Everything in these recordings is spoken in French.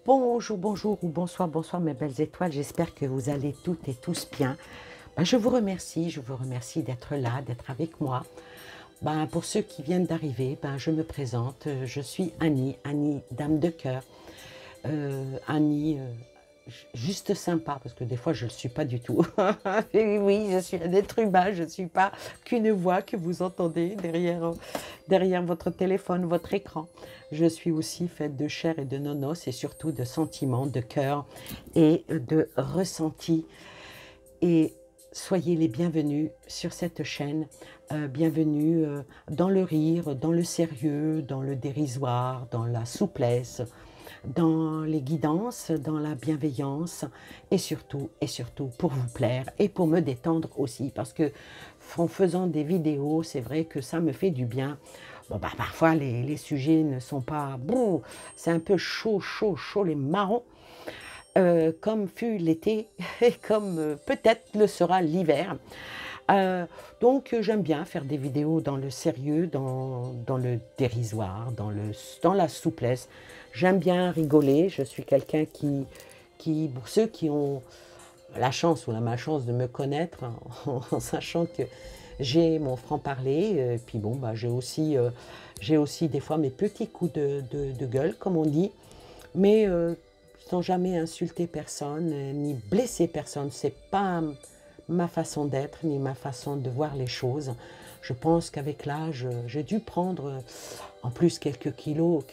Bonjour, bonjour ou bonsoir, bonsoir mes belles étoiles, j'espère que vous allez toutes et tous bien. Je vous remercie d'être là, d'être avec moi. Pour ceux qui viennent d'arriver, je me présente, je suis Annie, Annie Dame de Cœur. Annie, juste sympa, parce que des fois je ne le suis pas du tout. Et oui, je suis un être humain, je ne suis pas qu'une voix que vous entendez derrière votre téléphone, votre écran. Je suis aussi faite de chair et de nonos et surtout de sentiments, de cœur et de ressentis. Et soyez les bienvenus sur cette chaîne, bienvenue dans le rire, dans le sérieux, dans le dérisoire, dans la souplesse, dans les guidances, dans la bienveillance et surtout pour vous plaire et pour me détendre aussi parce que en faisant des vidéos, c'est vrai que ça me fait du bien. Parfois les sujets ne sont pas bon, c'est un peu chaud les marrons, comme fut l'été et comme peut-être le sera l'hiver. Donc j'aime bien faire des vidéos dans le sérieux, dans le dérisoire, dans la souplesse. J'aime bien rigoler, je suis quelqu'un pour ceux qui ont la chance ou la malchance de me connaître, en sachant que j'ai mon franc-parler, puis bon, j'ai aussi des fois mes petits coups de gueule, comme on dit, mais sans jamais insulter personne, ni blesser personne. C'est pas ma façon d'être, ni ma façon de voir les choses. Je pense qu'avec l'âge, j'ai dû prendre en plus quelques kilos,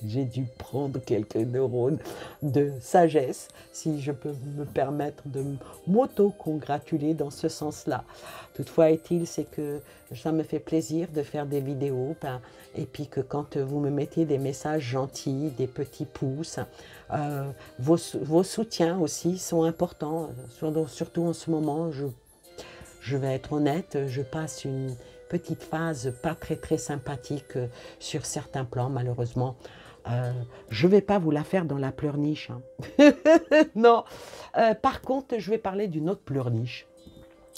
j'ai dû prendre quelques neurones de sagesse, si je peux me permettre de m'auto-congratuler dans ce sens-là. Toutefois est-il, c'est que ça me fait plaisir de faire des vidéos, et puis que quand vous me mettez des messages gentils, des petits pouces, vos soutiens aussi sont importants, surtout en ce moment. Je vais être honnête, je passe une petite phase pas très sympathique sur certains plans, malheureusement. Je ne vais pas vous la faire dans la pleurniche, hein. Non. Par contre, je vais parler d'une autre pleurniche.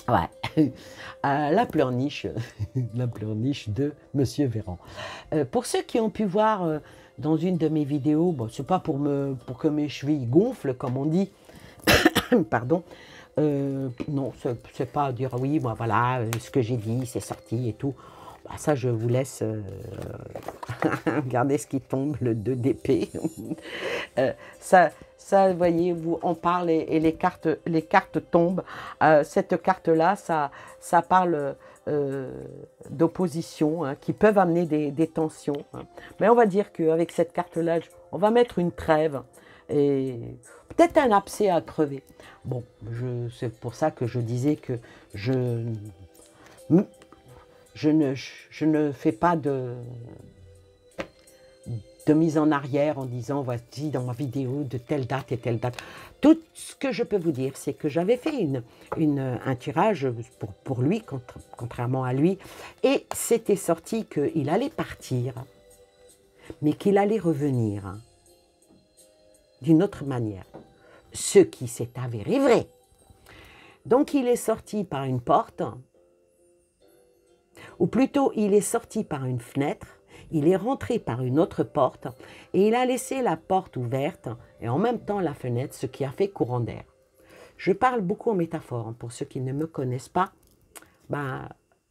Ouais, la pleurniche, la pleurniche de Monsieur Véran. Pour ceux qui ont pu voir dans une de mes vidéos, bon, c'est pas pour que mes chevilles gonflent, comme on dit, pardon. Non, c'est pas dire oui, moi voilà, ce que j'ai dit, c'est sorti et tout. Ça, je vous laisse regardez ce qui tombe, le 2 d'épée. Ça, vous voyez, on parle et les cartes tombent. Cette carte-là, ça parle d'opposition, hein, qui peuvent amener des tensions. Hein. Mais on va dire qu'avec cette carte-là, on va mettre une trêve et peut-être un abcès à crever. Bon, c'est pour ça que je disais que je ne fais pas de mise en arrière en disant voici dans ma vidéo de telle date et telle date. Tout ce que je peux vous dire, c'est que j'avais fait un tirage pour lui, contrairement à lui, et c'était sorti qu'il allait partir, mais qu'il allait revenir d'une autre manière. Ce qui s'est avéré vrai. Donc il est sorti par une porte, ou plutôt il est sorti par une fenêtre, il est rentré par une autre porte et il a laissé la porte ouverte et en même temps la fenêtre, ce qui a fait courant d'air. Je parle beaucoup en métaphore, hein, pour ceux qui ne me connaissent pas,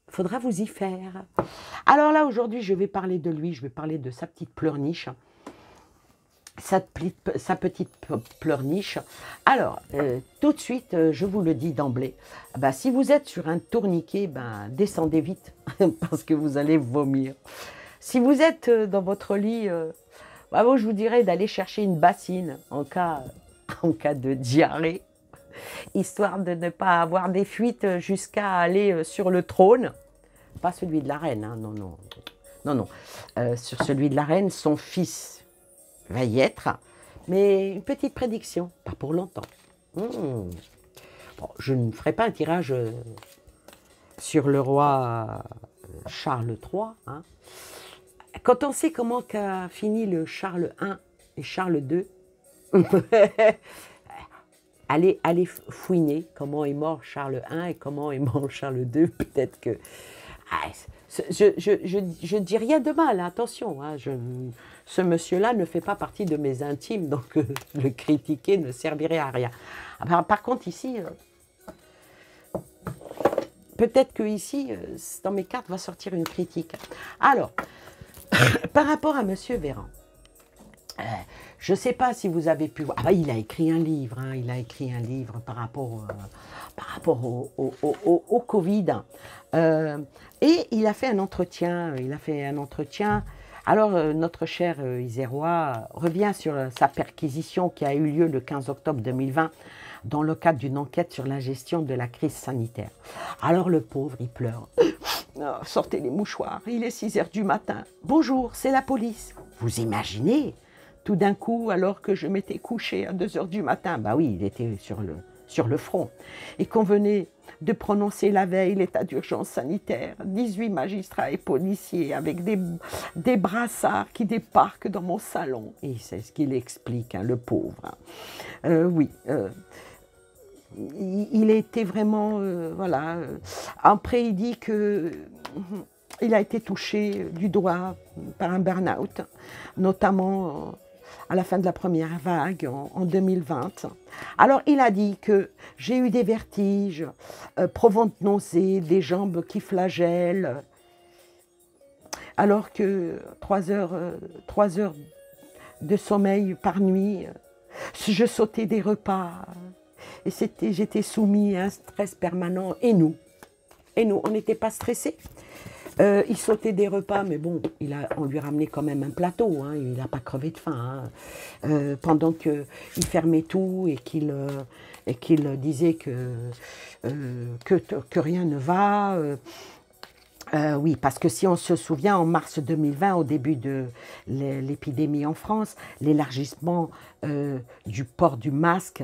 faudra vous y faire. Alors là, aujourd'hui, je vais parler de lui, je vais parler de sa petite pleurniche. Sa petite pleurniche. Alors, tout de suite, je vous le dis d'emblée, si vous êtes sur un tourniquet, descendez vite, parce que vous allez vomir. Si vous êtes dans votre lit, moi, je vous dirais d'aller chercher une bassine en cas de diarrhée, histoire de ne pas avoir des fuites jusqu'à aller sur le trône. Pas celui de la reine, hein, non. Sur celui de la reine, son fils va y être, mais une petite prédiction, pas pour longtemps. Bon, je ne ferai pas un tirage sur le roi Charles III. Hein. Quand on sait comment qu'a fini le Charles I et Charles II, allez fouiner comment est mort Charles I et comment est mort Charles II. Peut-être que Ah, je dis rien de mal, attention, hein, ce monsieur-là ne fait pas partie de mes intimes, donc le critiquer ne servirait à rien. Par contre, ici, peut-être que ici, dans mes cartes, va sortir une critique. Alors, par rapport à monsieur Véran, je ne sais pas si vous avez pu voir. Ah bah, il a écrit un livre, hein, il a écrit un livre par rapport au Covid. Et il a fait un entretien. Alors, notre cher Isérois revient sur sa perquisition qui a eu lieu le 15 octobre 2020 dans le cadre d'une enquête sur la gestion de la crise sanitaire. Alors, le pauvre, il pleure. Oh, sortez les mouchoirs, il est 6 h du matin. Bonjour, c'est la police. Vous imaginez? Tout d'un coup, alors que je m'étais couché à 2 h du matin, bah oui, il était sur le front, et qu'on venait de prononcer la veille l'état d'urgence sanitaire, 18 magistrats et policiers avec des brassards qui débarquent dans mon salon. Et c'est ce qu'il explique, hein, le pauvre. Oui, il était vraiment, voilà. Après, il dit que il a été touché du doigt par un burn-out, notamment à la fin de la première vague en 2020. Alors, il a dit que j'ai eu des vertiges, provoquant de nausées, des jambes qui flagellent, alors que 3 heures de sommeil par nuit, je sautais des repas, et j'étais soumis à un stress permanent. Et nous, on n'était pas stressés. Il sautait des repas, mais bon, on lui ramenait quand même un plateau, hein, il n'a pas crevé de faim. Hein. Pendant qu'il fermait tout et qu'il disait que rien ne va. Oui, parce que si on se souvient, en mars 2020, au début de l'épidémie en France, l'élargissement du port du masque,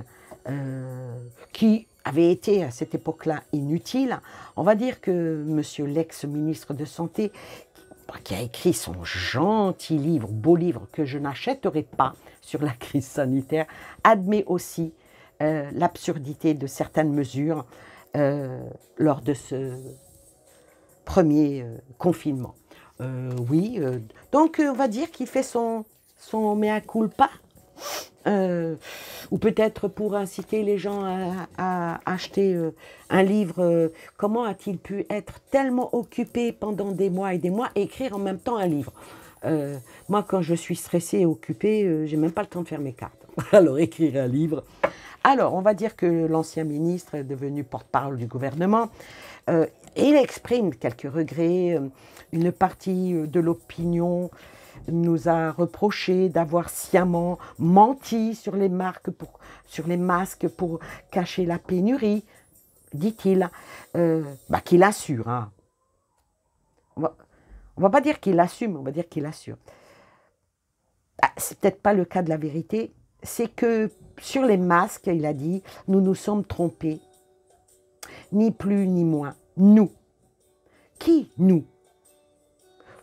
qui avait été à cette époque-là inutile. On va dire que monsieur l'ex-ministre de Santé, qui a écrit son gentil livre, beau livre que je n'achèterai pas sur la crise sanitaire, admet aussi l'absurdité de certaines mesures lors de ce premier confinement. Oui, donc on va dire qu'il fait son mea culpa. Ou peut-être pour inciter les gens à acheter un livre. Comment a-t-il pu être tellement occupé pendant des mois et des mois et écrire en même temps un livre? Moi, quand je suis stressée et occupée, j'ai même pas le temps de faire mes cartes. Alors, écrire un livre. Alors, on va dire que l'ancien ministre est devenu porte-parole du gouvernement. Il exprime quelques regrets. Une partie de l'opinion nous a reproché d'avoir sciemment menti sur les masques pour cacher la pénurie, dit-il, qu'il assure. Hein. On va pas dire qu'il assume, on va dire qu'il assure. C'est peut-être pas le cas de la vérité, c'est que sur les masques, il a dit, nous nous sommes trompés, ni plus ni moins, nous. Qui, nous?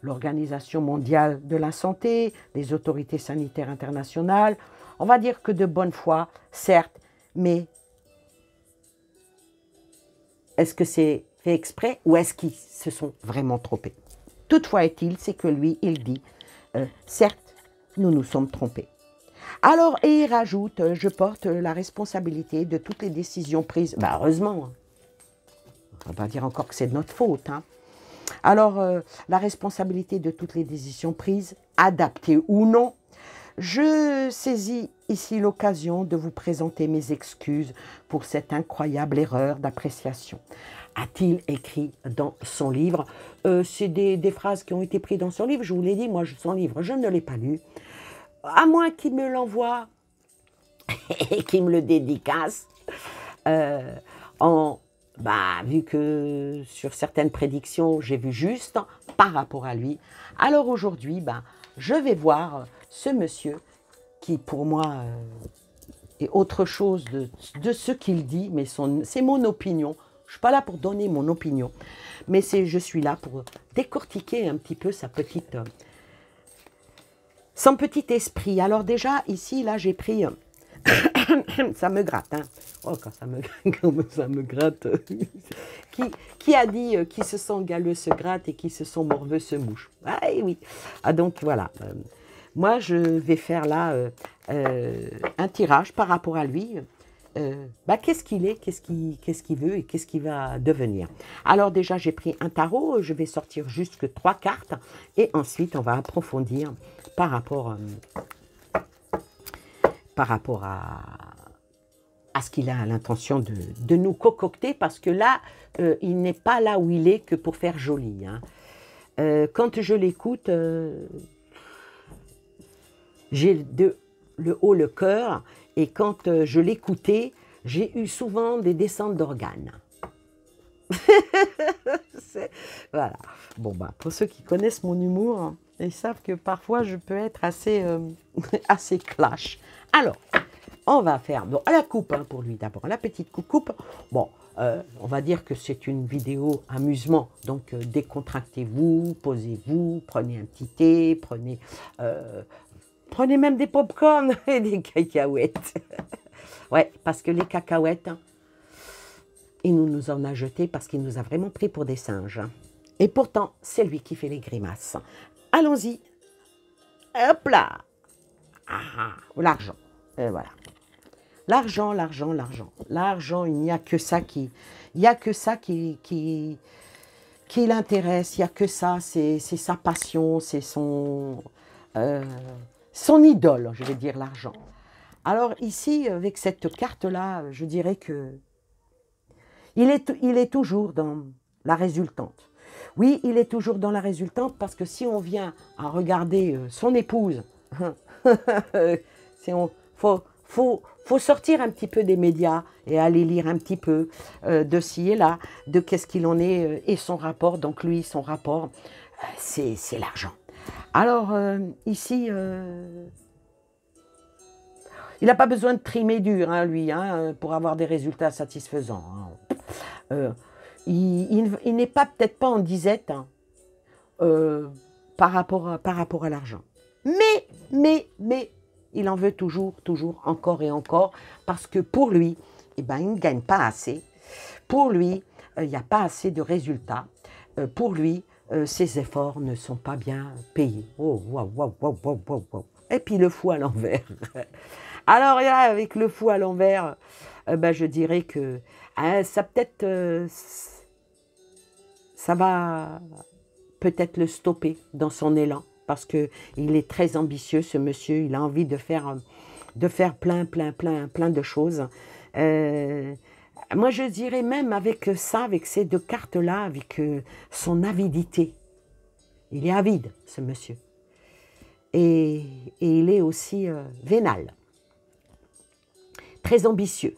L'Organisation mondiale de la santé, les autorités sanitaires internationales. On va dire que de bonne foi, certes, mais est-ce que c'est fait exprès ou est-ce qu'ils se sont vraiment trompés? Toutefois est-il, c'est que lui, il dit, certes, nous nous sommes trompés. Alors, et il rajoute, je porte la responsabilité de toutes les décisions prises. Ben, heureusement, on ne va pas dire encore que c'est de notre faute, hein. Alors, la responsabilité de toutes les décisions prises, adaptées ou non, je saisis ici l'occasion de vous présenter mes excuses pour cette incroyable erreur d'appréciation. A-t-il écrit dans son livre? C'est des phrases qui ont été prises dans son livre. Je vous l'ai dit, moi, son livre, je ne l'ai pas lu. À moins qu'il me l'envoie et qu'il me le dédicace vu que sur certaines prédictions, j'ai vu juste par rapport à lui. Alors aujourd'hui, je vais voir ce monsieur qui, pour moi, est autre chose de ce qu'il dit, mais c'est mon opinion. Je ne suis pas là pour donner mon opinion, mais je suis là pour décortiquer un petit peu son petit esprit. Alors déjà, ici, là, j'ai pris... ça me gratte, hein. Oh, quand ça me gratte, qui a dit qui se sent galeux se gratte et qui se sent morveux se mouche. Ah et oui. Ah donc voilà. Moi je vais faire là un tirage par rapport à lui. Qu'est-ce qu'il est, qu'est-ce qu'il veut et qu'est-ce qu'il va devenir. Alors déjà j'ai pris un tarot, je vais sortir juste que 3 cartes et ensuite on va approfondir par rapport à ce qu'il a l'intention de nous concocter, parce que là, il n'est pas là où il est que pour faire joli. Hein. Quand je l'écoute, j'ai le haut le cœur, et quand je l'écoutais, j'ai eu souvent des descentes d'organes. Voilà. Bon, pour ceux qui connaissent mon humour, hein, ils savent que parfois je peux être assez, assez clash. Alors, on va faire la coupe hein, pour lui d'abord, la petite coupe. Bon, on va dire que c'est une vidéo amusement, donc décontractez-vous, posez-vous, prenez un petit thé, prenez même des pop-corn et des cacahuètes. Ouais, parce que les cacahuètes, hein, il nous en a jeté parce qu'il nous a vraiment pris pour des singes. Et pourtant, c'est lui qui fait les grimaces. Allons-y. Hop là. Ah, l'argent. Et voilà. L'argent, l'argent, l'argent. L'argent, il n'y a que ça qui l'intéresse. Il n'y a que ça, c'est sa passion, c'est son idole, je vais dire, l'argent. Alors ici, avec cette carte-là, je dirais que il est toujours dans la résultante. Oui, il est toujours dans la résultante parce que si on vient à regarder son épouse, faut sortir un petit peu des médias et aller lire un petit peu de ci et là, de qu'est-ce qu'il en est et son rapport. Donc lui, son rapport, c'est l'argent. Alors ici, il n'a pas besoin de trimer dur, hein, lui, hein, pour avoir des résultats satisfaisants. Hein. Il n'est peut-être pas en disette hein, par rapport à l'argent. Mais, il en veut toujours, encore et encore, parce que pour lui, eh ben, il ne gagne pas assez. Pour lui, il n'y a pas assez de résultats. Pour lui, ses efforts ne sont pas bien payés. Oh, waouh, waouh, waouh, waouh, waouh, waouh. Et puis le fou à l'envers. Alors là, avec le fou à l'envers, je dirais que ça peut-être, ça va peut-être le stopper dans son élan. Parce qu'il est très ambitieux, ce monsieur. Il a envie de faire plein de choses. Moi, je dirais même avec ça, avec ces 2 cartes-là, avec son avidité. Il est avide, ce monsieur. Et il est aussi vénal. Très ambitieux.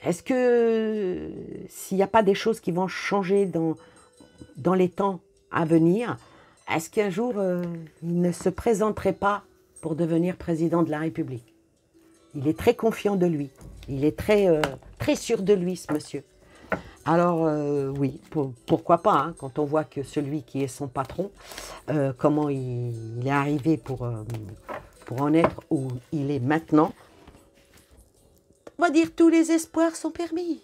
Est-ce que s'il n'y a pas des choses qui vont changer dans les temps à venir, est-ce qu'un jour, il ne se présenterait pas pour devenir président de la République? Il est très confiant de lui. Il est très sûr de lui, ce monsieur. Alors, oui, pourquoi pas, hein, quand on voit que celui qui est son patron, comment il est arrivé pour en être où il est maintenant, on va dire tous les espoirs sont permis.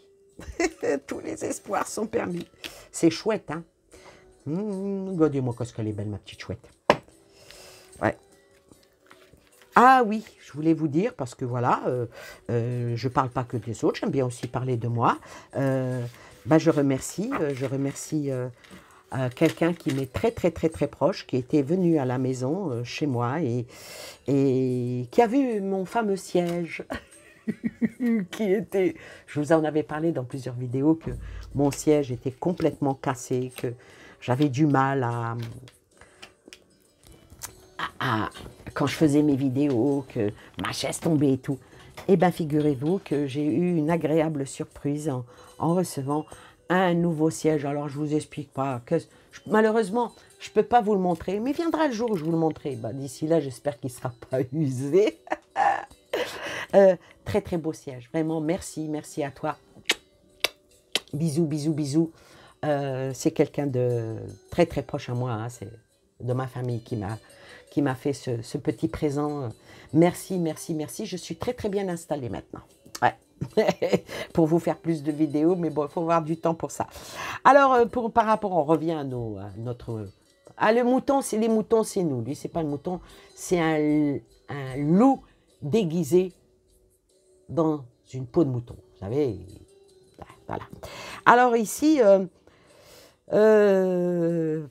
Tous les espoirs sont permis. C'est chouette, hein. Regardez-moi qu'est-ce qu'elle est belle, ma petite chouette. Ouais. Ah oui, je voulais vous dire, parce que voilà, je ne parle pas que des autres, j'aime bien aussi parler de moi. Je remercie quelqu'un qui m'est très proche, qui était venu à la maison, chez moi, et qui a vu mon fameux siège. Je vous en avais parlé dans plusieurs vidéos, que mon siège était complètement cassé, que j'avais du mal quand je faisais mes vidéos, que ma chaise tombait et tout. Eh bien, figurez-vous que j'ai eu une agréable surprise en recevant un nouveau siège. Alors, je ne vous explique pas. Malheureusement, je ne peux pas vous le montrer, mais viendra le jour où je vous le montrerai. D'ici là, j'espère qu'il ne sera pas usé. Très beau siège. Vraiment, merci à toi. Bisous, bisous, bisous. C'est quelqu'un de très proche à moi, hein, c'est de ma famille qui m'a fait ce petit présent. Merci. Je suis très bien installée maintenant. Ouais. pour vous faire plus de vidéos, mais bon, il faut avoir du temps pour ça. Alors, par rapport, on revient à, notre... Ah, le mouton, c'est les moutons, c'est nous. Lui, c'est pas le mouton, c'est un loup déguisé dans une peau de mouton. Vous savez, voilà. Alors ici,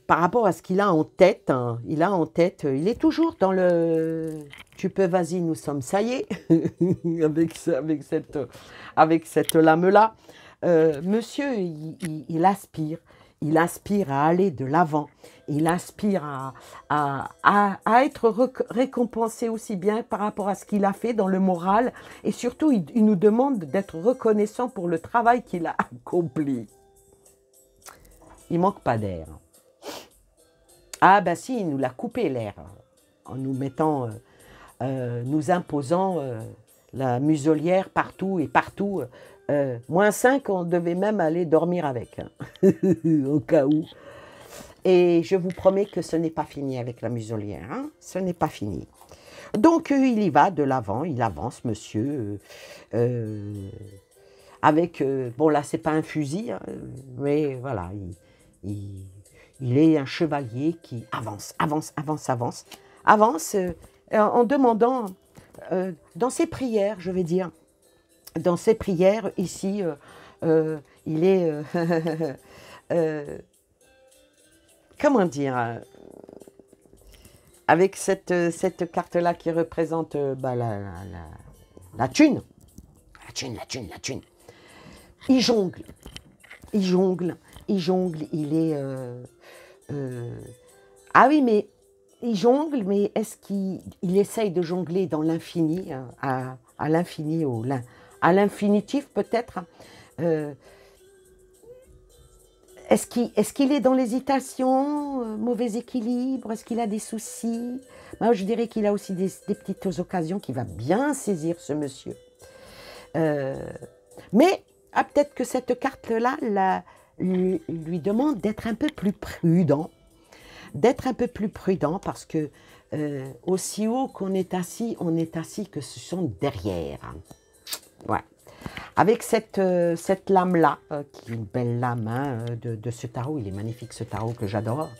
par rapport à ce qu'il a en tête, hein, il est toujours dans le « tu peux, vas-y, nous sommes, ça y est », avec cette lame-là. Monsieur, il aspire à aller de l'avant, il aspire à être récompensé aussi bien par rapport à ce qu'il a fait dans le moral, et surtout, il nous demande d'être reconnaissant pour le travail qu'il a accompli. Il manque pas d'air. Ah ben si, il nous l'a coupé l'air, en nous mettant, nous imposant la muselière partout et partout. -5, on devait même aller dormir avec, hein, au cas où. Et je vous promets que ce n'est pas fini avec la muselière, hein, ce n'est pas fini. Donc il y va de l'avant, il avance, monsieur, avec, bon là c'est pas un fusil, hein, mais voilà, il est un chevalier qui avance, avance en demandant, dans ses prières, je vais dire, dans ses prières, ici, il est, comment dire, avec cette carte-là qui représente bah, la thune, la thune. Il jongle, il est... Ah oui, mais il jongle, mais est-ce qu'il essaye de jongler dans l'infini, à l'infini, à l'infinitif peut-être, est-ce qu'il est dans l'hésitation, mauvais équilibre, est-ce qu'il a des soucis? Moi, je dirais qu'il a aussi des petites occasions qu'il va bien saisir, ce monsieur. Mais peut-être que cette carte-là lui demande d'être un peu plus prudent, parce que aussi haut qu'on est assis, on est assis que ce sont derrière. Ouais. Avec cette lame-là, qui est une belle lame, hein, de ce tarot, il est magnifique ce tarot que j'adore.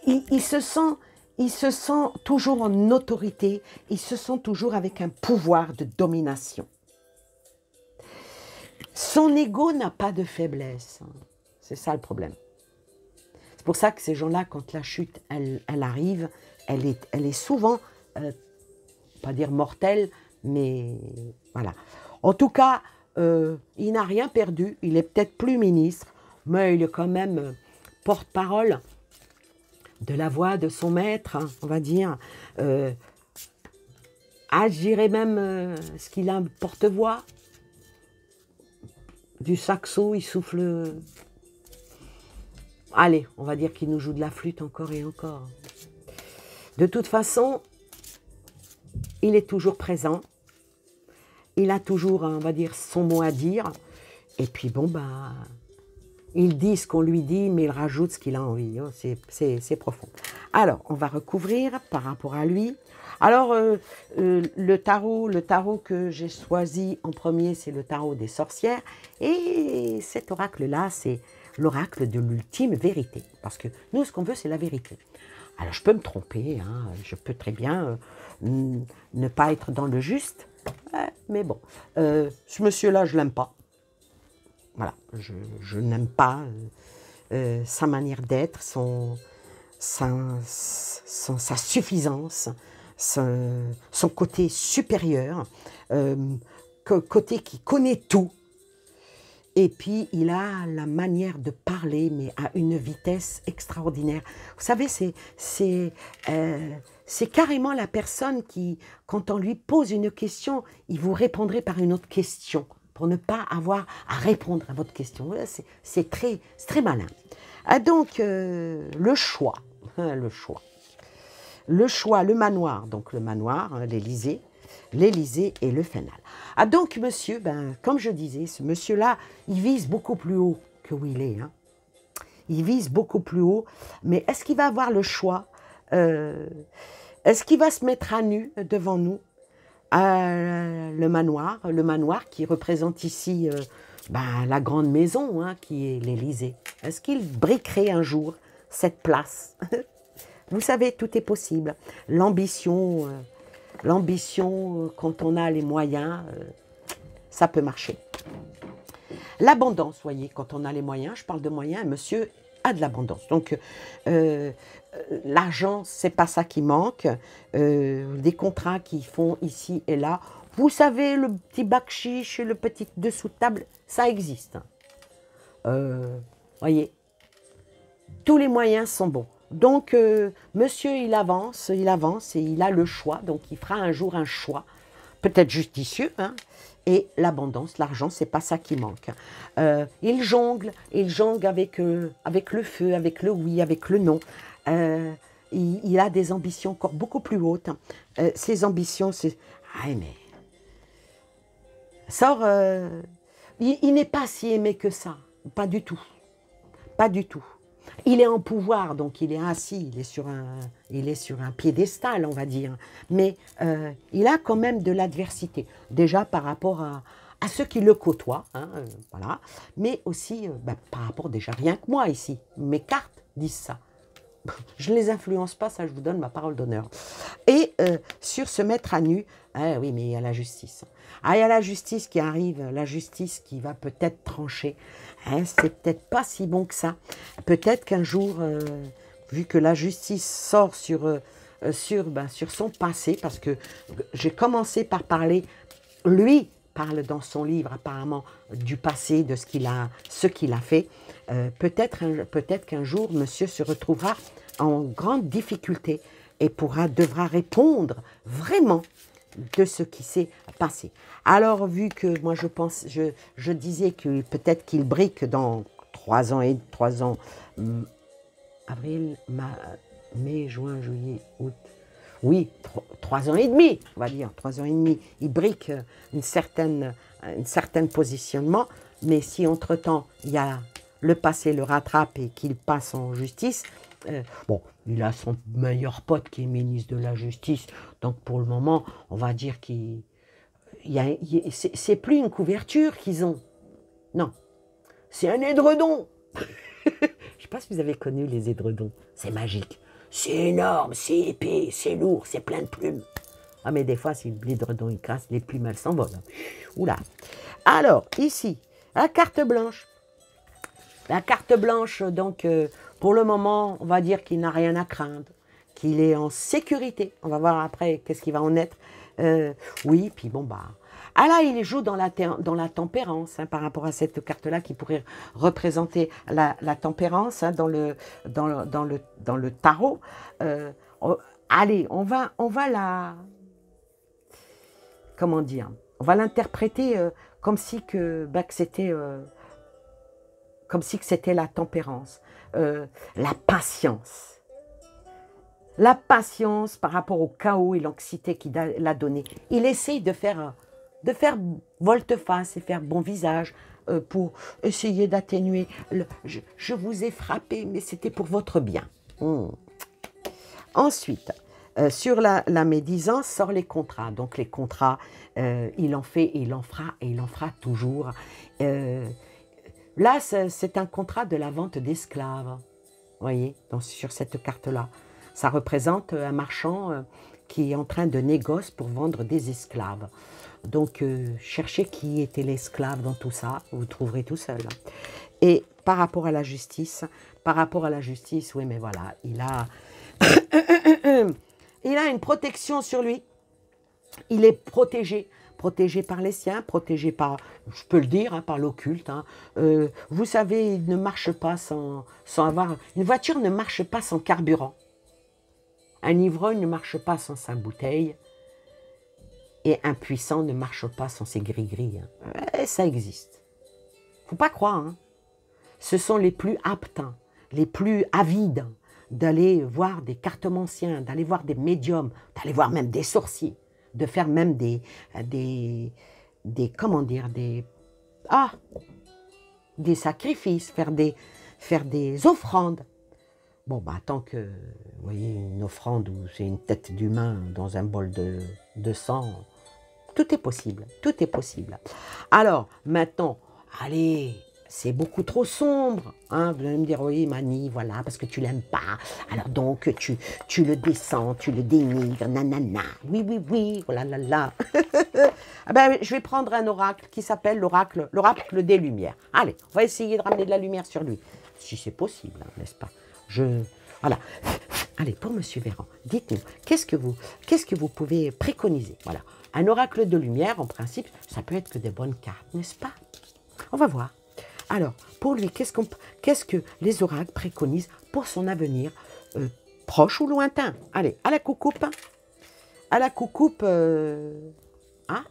Il se sent toujours en autorité, il se sent toujours avec un pouvoir de domination. Son ego n'a pas de faiblesse, hein. C'est ça le problème. C'est pour ça que ces gens-là, quand la chute, elle arrive, elle est souvent, pas dire mortelle, mais voilà. En tout cas, il n'a rien perdu, il est peut-être plus ministre, mais il est quand même porte-parole de la voix de son maître, hein, on va dire. Je dirais même ce qu'il a un porte-voix. Du saxo, il souffle... Allez, on va dire qu'il nous joue de la flûte encore et encore. De toute façon, il est toujours présent. Il a toujours, on va dire, son mot à dire. Et puis bon, bah, il dit ce qu'on lui dit, mais il rajoute ce qu'il a envie. Oh, c'est profond. Alors, on va recouvrir par rapport à lui. Alors, le tarot que j'ai choisi en premier, c'est le tarot des sorcières. Et cet oracle-là, c'est l'oracle de l'ultime vérité. Parce que nous, ce qu'on veut, c'est la vérité. Alors, je peux me tromper, hein, je peux très bien ne pas être dans le juste. Mais bon, ce monsieur-là, je ne l'aime pas. Voilà, je n'aime pas sa manière d'être, sa suffisance, son côté supérieur, côté qui connaît tout. Et puis, il a la manière de parler, mais à une vitesse extraordinaire. Vous savez, c'est carrément la personne qui, quand on lui pose une question, il vous répondrait par une autre question, pour ne pas avoir à répondre à votre question. C'est très malin. Donc, le choix, le manoir, donc le manoir, hein, l'Élysée et le Fénal. Donc, monsieur, ben, comme je disais, ce monsieur-là, il vise beaucoup plus haut que où il est. Hein. il vise beaucoup plus haut, mais est-ce qu'il va avoir le choix? Est-ce qu'il va se mettre à nu devant nous? Le manoir qui représente ici la grande maison qui est l'Élysée. Est-ce qu'il briquerait un jour cette place? Vous savez, tout est possible. L'ambition, quand on a les moyens, ça peut marcher. L'abondance, voyez, quand on a les moyens, je parle de moyens, monsieur a de l'abondance. Donc, l'argent, c'est pas ça qui manque. Des contrats qui font ici et là. Vous savez, le petit bakchich, le petit dessous de table, ça existe. Voyez, tous les moyens sont bons. Donc, monsieur, il avance et il a le choix. Donc, il fera un jour un choix, peut-être judicieux, et l'abondance, l'argent, c'est pas ça qui manque. Il jongle avec le feu, avec le oui, avec le non. Il a des ambitions encore beaucoup plus hautes. Ses ambitions, c'est... Ah, mais... Sort... il n'est pas si aimé que ça. Pas du tout. Pas du tout. Il est en pouvoir, donc il est assis, il est sur un piédestal, on va dire. Mais il a quand même de l'adversité. Déjà par rapport à ceux qui le côtoient, voilà. Mais aussi par rapport déjà, rien que moi ici. Mes cartes disent ça. Je ne les influence pas, ça je vous donne ma parole d'honneur. Et sur se mettre à nu, oui, mais il y a la justice. Il y a la justice qui arrive, la justice qui va peut-être trancher. C'est peut-être pas si bon que ça. Peut-être qu'un jour, vu que la justice sort sur son passé, parce que j'ai commencé par parler, lui parle dans son livre apparemment du passé, de ce qu'il a fait. Peut-être qu'un jour, monsieur se retrouvera en grande difficulté et devra répondre vraiment de ce qui s'est passé. Alors, vu que moi je disais que peut-être qu'il brique dans 3 ans, avril, mai, juin, juillet, août, oui, 3 ans et demi, on va dire, 3 ans et demi, il brique un certain positionnement, mais si entre-temps, il y a le passé le rattrape et qu'il passe en justice, il a son meilleur pote qui est ministre de la Justice, donc pour le moment, on va dire c'est plus une couverture qu'ils ont, non, c'est un édredon. Je ne sais pas si vous avez connu les édredons, c'est magique. C'est énorme, c'est épais, c'est lourd, c'est plein de plumes. Ah, mais des fois, si l'édredon il casse, les plumes, elles s'envolent. Oula. Alors, ici, la carte blanche. La carte blanche, donc, pour le moment, on va dire qu'il n'a rien à craindre, qu'il est en sécurité. On va voir après qu'est-ce qui va en être. Oui, puis bon, ah là, il joue dans la tempérance, par rapport à cette carte-là qui pourrait représenter la tempérance dans le tarot. Allez, on va la... Comment dire? On va l'interpréter comme si que c'était... comme si c'était la tempérance. La patience. La patience par rapport au chaos et l'anxiété qu'il a donné. Il essaye de faire volte-face et faire bon visage pour essayer d'atténuer. Je vous ai frappé, mais c'était pour votre bien. Ensuite, sur la médisance, sort les contrats. Donc les contrats, il en fait, il en fera et il en fera toujours. Là, c'est un contrat de la vente d'esclaves. Vous voyez, sur cette carte-là. Ça représente un marchand qui est en train de négocier pour vendre des esclaves. Donc, cherchez qui était l'esclave dans tout ça, vous trouverez tout seul. Et par rapport à la justice, oui, mais voilà, il a une protection sur lui. Il est protégé par les siens, protégé par, je peux le dire, par l'occulte. Vous savez, il ne marche pas sans avoir... Une voiture ne marche pas sans carburant. Un ivrogne ne marche pas sans sa bouteille. Et un puissant ne marche pas sans ses gris-gris. Ça existe. Faut pas croire. Ce sont les plus aptes, les plus avides d'aller voir des cartomanciens, d'aller voir des médiums, d'aller voir même des sorciers, de faire même des sacrifices, faire des faire des offrandes. Bon, bah, tant que, vous voyez, une offrande où c'est une tête d'humain dans un bol de sang, tout est possible, tout est possible. Alors, maintenant, allez, c'est beaucoup trop sombre, hein, vous allez me dire, oui, Mani, voilà, parce que tu l'aimes pas, alors donc tu le descends, tu le dénigres, nanana, oui, oui, oui, oh là là là. Ah ben, je vais prendre un oracle qui s'appelle l'oracle des Lumières. Allez, on va essayer de ramener de la lumière sur lui, si c'est possible, hein, n'est-ce pas? Voilà. Allez, pour Monsieur Véran, dites-nous, qu'est-ce que vous pouvez préconiser? Voilà. Un oracle de lumière, en principe, ça peut être que des bonnes cartes, n'est-ce pas? On va voir. Alors, pour lui, qu'est-ce que les oracles préconisent pour son avenir, proche ou lointain? Allez, à la coucoupe. À la coucoupe, hein?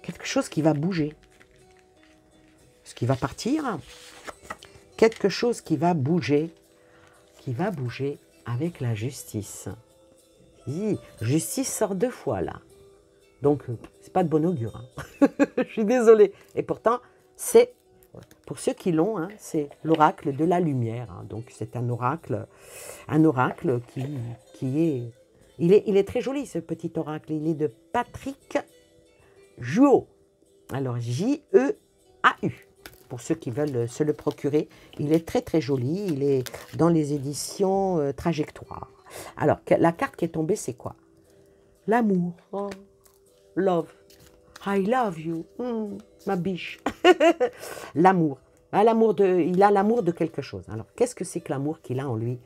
Quelque chose qui va bouger. Ce qui va partir. Quelque chose qui va bouger avec la justice. Justice sort 2 fois, là. Donc, c'est pas de bon augure. Hein. Je suis désolée. Et pourtant, c'est, pour ceux qui l'ont, hein, c'est l'oracle de la lumière. Hein. Donc, c'est un oracle qui est... Il est très joli, ce petit oracle. Il est de Patrick Juot. Alors, J-E-A-U. Pour ceux qui veulent se le procurer, il est très très joli. Il est dans les éditions Trajectoire. Alors, la carte qui est tombée, c'est quoi? L'amour. Oh. Love. I love you. Ma biche. L'amour. Ah, il a l'amour de quelque chose. Alors, qu'est-ce que c'est que l'amour qu'il a en lui?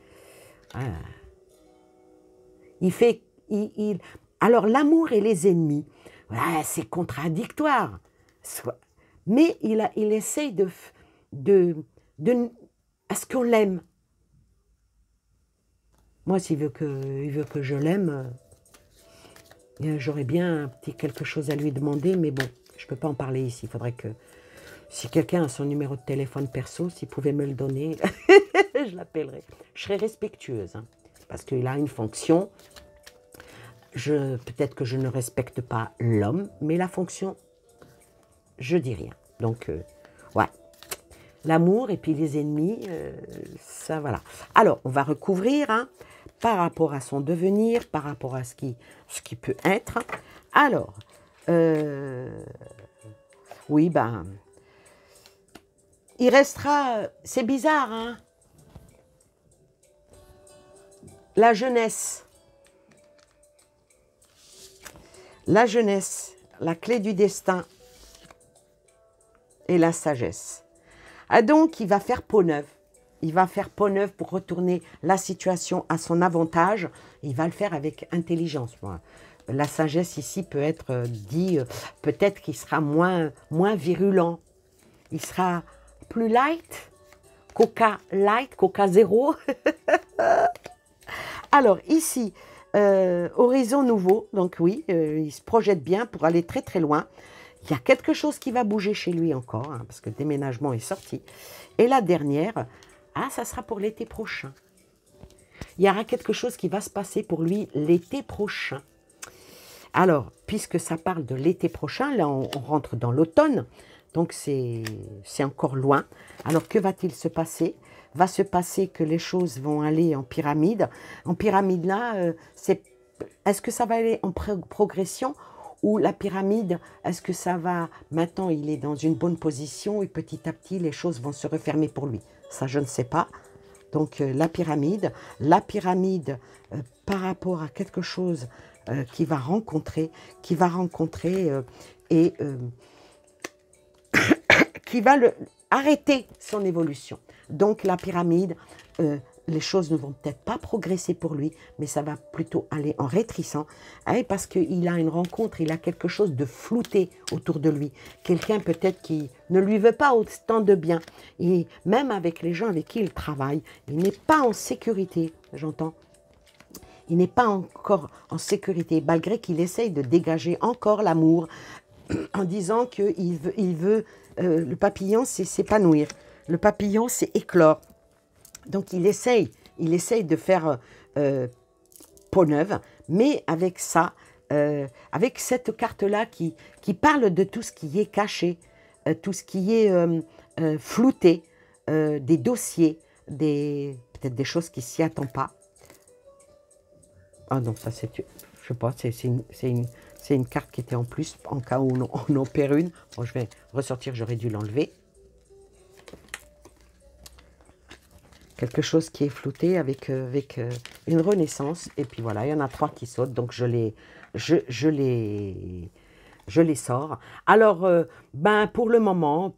Alors, l'amour et les ennemis, c'est contradictoire. Mais il essaye à ce qu'on l'aime. Moi, s'il veut que je l'aime, j'aurais bien un petit quelque chose à lui demander, mais bon, je ne peux pas en parler ici. Il faudrait que, si quelqu'un a son numéro de téléphone perso, s'il pouvait me le donner, je l'appellerai. Je serais respectueuse, hein, parce qu'il a une fonction. Peut-être que je ne respecte pas l'homme, mais la fonction, je dis rien. Donc, ouais. L'amour et puis les ennemis, ça, voilà. Alors, on va recouvrir, hein, par rapport à son devenir, par rapport à ce qui peut être. Alors, oui, ben, il restera, c'est bizarre, hein, la jeunesse, la clé du destin et la sagesse. Ah donc, il va faire peau neuve. Il va faire peau neuve pour retourner la situation à son avantage. Il va le faire avec intelligence. La sagesse ici peut être dit, peut-être qu'il sera moins virulent. Il sera plus light, coca zéro. Alors ici, horizon nouveau. Donc oui, il se projette bien pour aller très très loin. Il y a quelque chose qui va bouger chez lui encore, hein, parce que le déménagement est sorti. Et la dernière, ça sera pour l'été prochain. Il y aura quelque chose qui va se passer pour lui l'été prochain. Alors, puisque ça parle de l'été prochain, là on rentre dans l'automne, donc c'est encore loin. Alors que va-t-il se passer? Va se passer que les choses vont aller en pyramide. En pyramide là, est-ce que ça va aller en progression? Ou la pyramide, est-ce que ça va, maintenant il est dans une bonne position et petit à petit les choses vont se refermer pour lui? Ça je ne sais pas. Donc la pyramide par rapport à quelque chose qu'il va rencontrer et qui va arrêter son évolution. Donc la pyramide, les choses ne vont peut-être pas progresser pour lui, mais ça va plutôt aller en rétrécissant, hein, parce qu'il a une rencontre, il a quelque chose de flouté autour de lui. Quelqu'un peut-être qui ne lui veut pas autant de bien. Et même avec les gens avec qui il travaille, il n'est pas en sécurité, j'entends. Il n'est pas encore en sécurité, malgré qu'il essaye de dégager encore l'amour, en disant qu'il veut le papillon, c'est s'épanouir. Le papillon, c'est éclore. Donc, il essaye de faire peau neuve, mais avec ça, avec cette carte-là qui parle de tout ce qui est caché, tout ce qui est flouté, des dossiers, peut-être des choses qui s'y attendent pas. Ah non, ça c'est, je sais pas, c'est une carte qui était en plus, en cas où on en perd une. Bon, je vais ressortir, j'aurais dû l'enlever. Quelque chose qui est flouté avec une renaissance. Et puis voilà, il y en a 3 qui sautent, donc je les sors. Alors, ben pour le moment,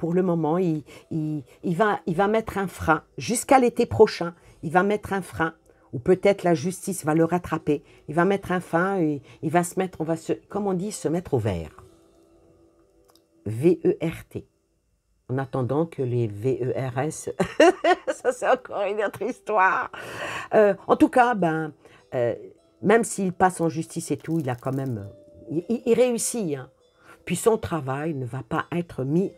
il va mettre un frein. Jusqu'à l'été prochain, il va mettre un frein. Ou peut-être la justice va le rattraper. Il va mettre un frein et il va se mettre, comme on dit, se mettre au vert. V-E-R-T. En attendant que les VERS, ça c'est encore une autre histoire. En tout cas, ben, même s'il passe en justice et tout, il a quand même, il réussit. Hein. Puis son travail ne va pas être mis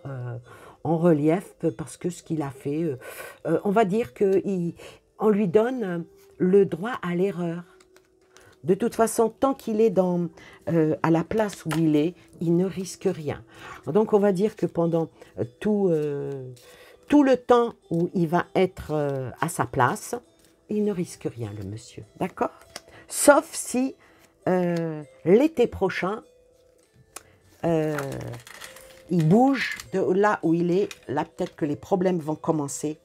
en relief parce que ce qu'il a fait, on va dire qu'on lui donne le droit à l'erreur. De toute façon, tant qu'il est à la place où il ne risque rien. Donc, on va dire que pendant tout le temps où il va être à sa place, il ne risque rien, le monsieur. D'accord? Sauf si l'été prochain, il bouge de là où il est. Là, peut-être que les problèmes vont commencer.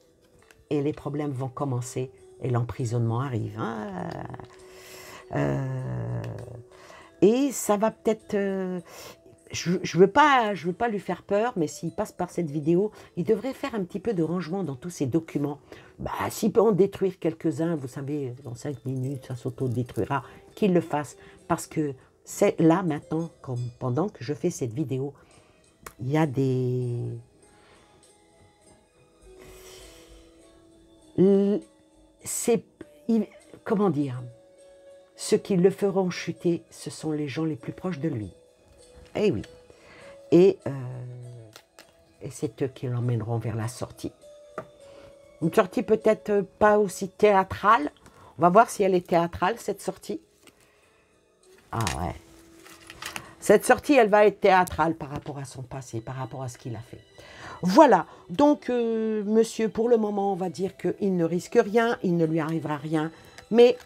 Et les problèmes vont commencer. Et l'emprisonnement arrive. Hein? Et ça va peut-être... je veux pas lui faire peur, mais s'il passe par cette vidéo, il devrait faire un petit peu de rangement dans tous ses documents. Bah, s'il peut en détruire quelques-uns, vous savez, dans 5 minutes, ça s'auto-détruira, qu'il le fasse. Parce que c'est là, maintenant, pendant que je fais cette vidéo, il y a des... Comment dire? Ceux qui le feront chuter, ce sont les gens les plus proches de lui. Eh oui. Et c'est eux qui l'emmèneront vers la sortie. Une sortie peut-être pas aussi théâtrale. On va voir si elle est théâtrale, cette sortie. Ah ouais. Cette sortie, elle va être théâtrale par rapport à son passé, par rapport à ce qu'il a fait. Voilà. Donc, monsieur, pour le moment, on va dire qu'il ne risque rien, il ne lui arrivera rien. Mais...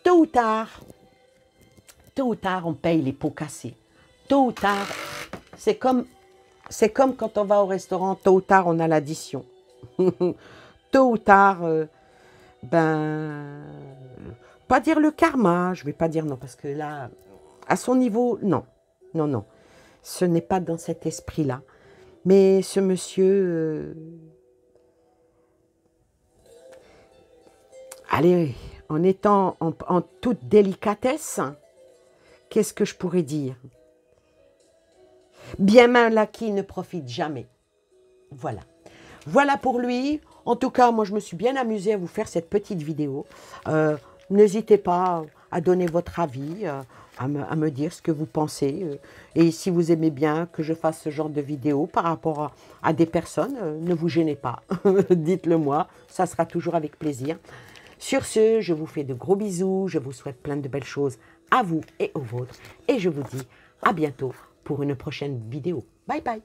tôt ou tard, on paye les pots cassés. Tôt ou tard, c'est comme quand on va au restaurant, tôt ou tard, on a l'addition. Tôt ou tard, ben, pas dire le karma, je ne vais pas dire non, parce que là, à son niveau, non. Non, non. Ce n'est pas dans cet esprit-là. Mais ce monsieur, allez, en étant en toute délicatesse, qu'est-ce que je pourrais dire? Bien mal acquis ne profite jamais. Voilà. Voilà pour lui. En tout cas, moi, je me suis bien amusée à vous faire cette petite vidéo. N'hésitez pas à donner votre avis, à me dire ce que vous pensez. Et si vous aimez bien que je fasse ce genre de vidéo par rapport à des personnes, ne vous gênez pas. Dites-le moi, ça sera toujours avec plaisir. Sur ce, je vous fais de gros bisous, je vous souhaite plein de belles choses à vous et aux vôtres. Et je vous dis à bientôt pour une prochaine vidéo. Bye bye.